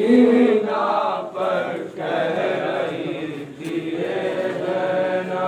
सकीना पर कह रही थी ये ज़ैना।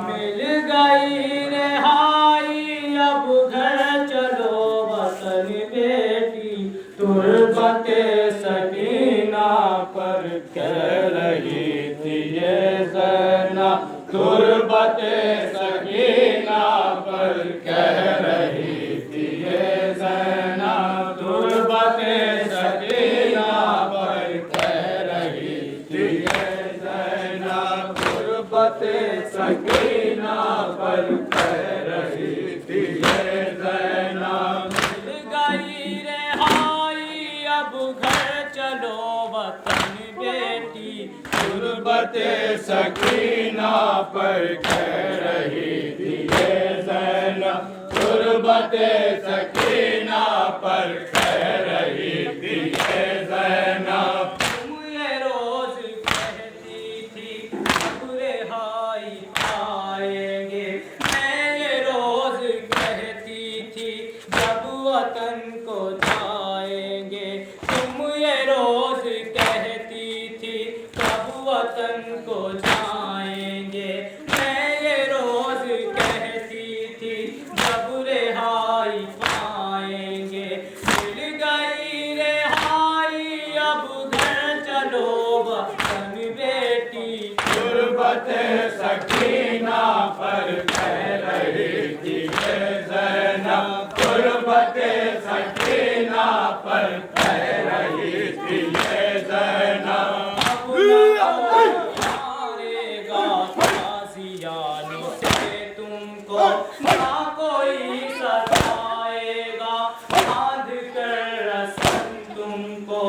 मिल गई रिहाई अब घर चलो वतन बेटी, तुर्बते सकीना पर कह रही थी ये ज़ैना। तुर्बते सकीना पर कह रही थी ये ज़ैना। तुर्बते सकीना पर कह रही थी ये ज़ैना। तुर्बते सकीना पर कह रही थी ये ज़ैना। मिल गई रिहाई अब घर चलो वतन बेटी, तुर्बते सकीना पर कह रही थी ये ज़ैना। तुर्बते सकीना पर कह रही थी ये ज़ैना। तुम ये रोज कहती थी अब रिहाई आएंगे, मैं ये रोज कहती थी जब वतन को जाएंगे। तुम ये रोज कहती थी जब वतन को जाएंगे, मैं ये रोज कहती थी जब रिहाई पाएंगे। मिल गई रिहाई अब घर चलो वतन बेटी, तुर्बते सकीना पर कह रही थी ये ज़ैना। तुर्बते सकीना पर कह रही थी ये ज़ैना। मारेगा ताज़ियानों से तुमको ना कोई सताएगा, बांध कर रस्म तुमको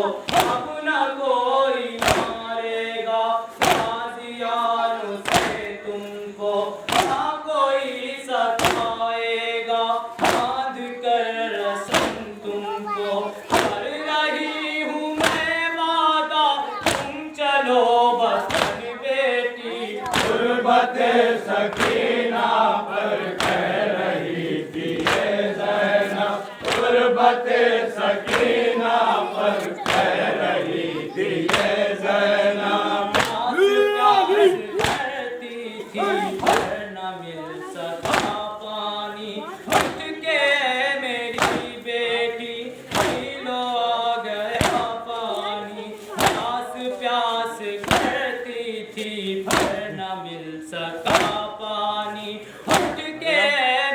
अब न कोई मारेगा। ताज़ियानों से तुमको ना कोई सताएगा, बांध कर रस्म तुमको कर रही हूँ मैं वादा, तुम चलो वतन बेटी। तुर्बते सकीना पर कह रही थी ये ज़ैना। तुर्बते सकीना पर कह रही थी ये ज़ैना। करती थी पर न मिल सका पानी, उठ के मेरी बेटी पीलो आ गया पानी। प्यास प्यास करती थी पर न मिल सका पानी, उठ के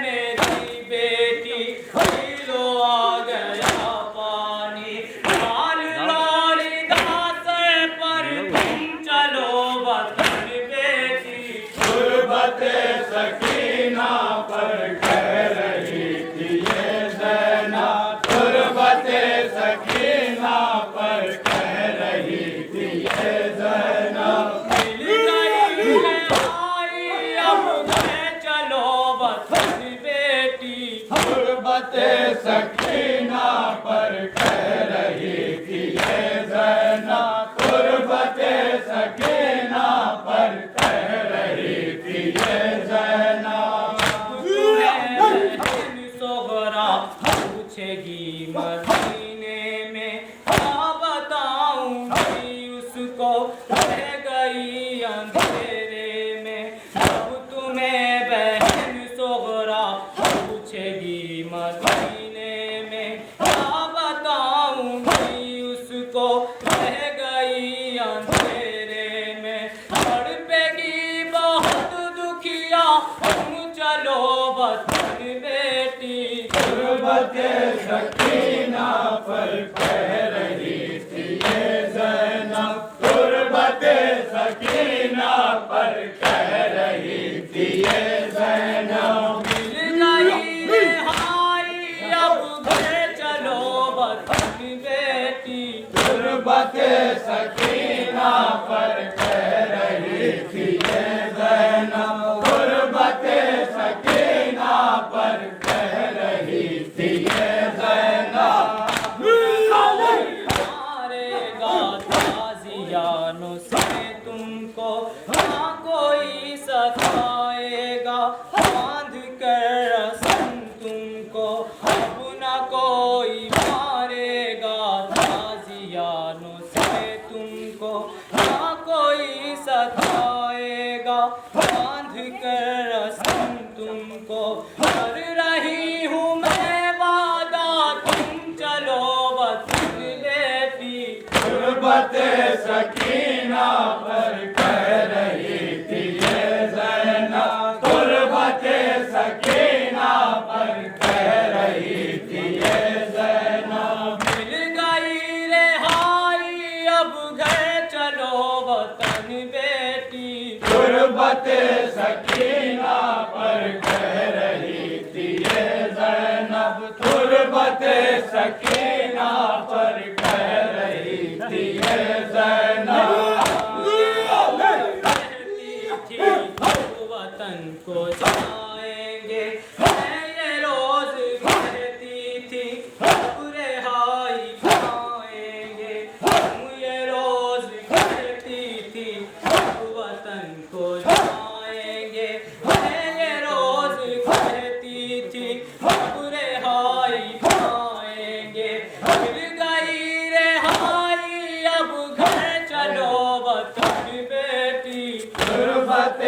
मेरी बेटी पीलो आ गया पानी। लाल लाली दासर पर तुम चलो वतन बेटी, तुर्बते सकीना पर कह रही थी ये ज़ैना। तुर्बते सकीना पर कह रही थी ये ज़ैना। मिल गई रिहाई अब घर चलो वतन बेटी, तुर्बते सकीना पर कह रही थी ये ज़ैना। तुर्बते सकीना पर कह रही थी ये ज़ैना। सोहरा पूछेगी मदीने में, क्या बताऊंगी उसको रह गई अंधेरे में। जब तुम्हें बहन सोहरा पूछेगी मदीने में, क्या बताऊंगी उसको रह गई अंधेरे में। तड़पेगी बहुत दुखिया तुम चलो वतन बेटी, तुर्बते सकीना पर कह रही थी ये ज़ैना। तुर्बते सकीना पर कह रही थी ये ज़ैना। मिल गई रिहाई अब घर चलो वतन बेटी, तुर्बते सकीना पर कह रही थी ये ज़ैना। तुर्बते सकीना पर कह रही थी ये ज़ैना। मारेगा ताज़ियानों से तुमको ना कोई सताएगा, बांध कर रस्म तुमको अब न कोई मारेगा। ताज़ियानों से गुर्बत सकीना पर कह रही थी ये ज़ैनब, गुर्बत सकीना पर कह रही थी ये ज़ैनब। मिल गई रिहाई अब घर चलो वतन बेटी, गुर्बत सकीना पर कह रही थी ये ज़ैनब, गुर्बत सकीना पर कह रही थी ये ज़ैनब। कहती थी वतन को जाएंगे, मैं ये रोज कहती थी अब रिहाई पाएंगे, हम ये रोज कहती थी अब वतन को जाएंगे, मैं ये रोज कहती थी अब रिहाई पाएंगे। मिल गई रिहाई अब घर चलो वतन बेटी, गुर्बत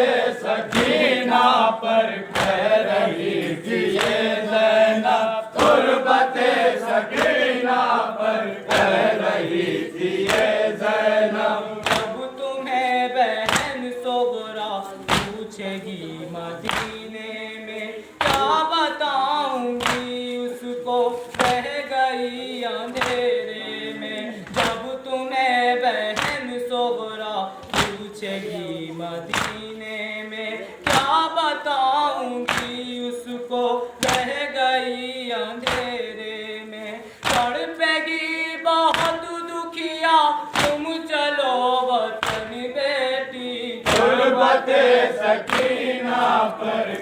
सकीना पर कह रही थी ये ज़ैनब, गुर्बत सकीना पर कह रही थी ये ज़ैनब। जब तुम्हें बहन सोगरा पूछेगी मदीने में, क्या बताऊंगी उसको रह गई अंधेरे में। जब तुम्हें बहन सोगरा पूछेगी मदीने में, क्या बताऊंगी उसको रह गई अंधेरे में। तड़पेगी बहुत दुखिया तुम चलो वतन बेटी, गुर्बत सकीना पर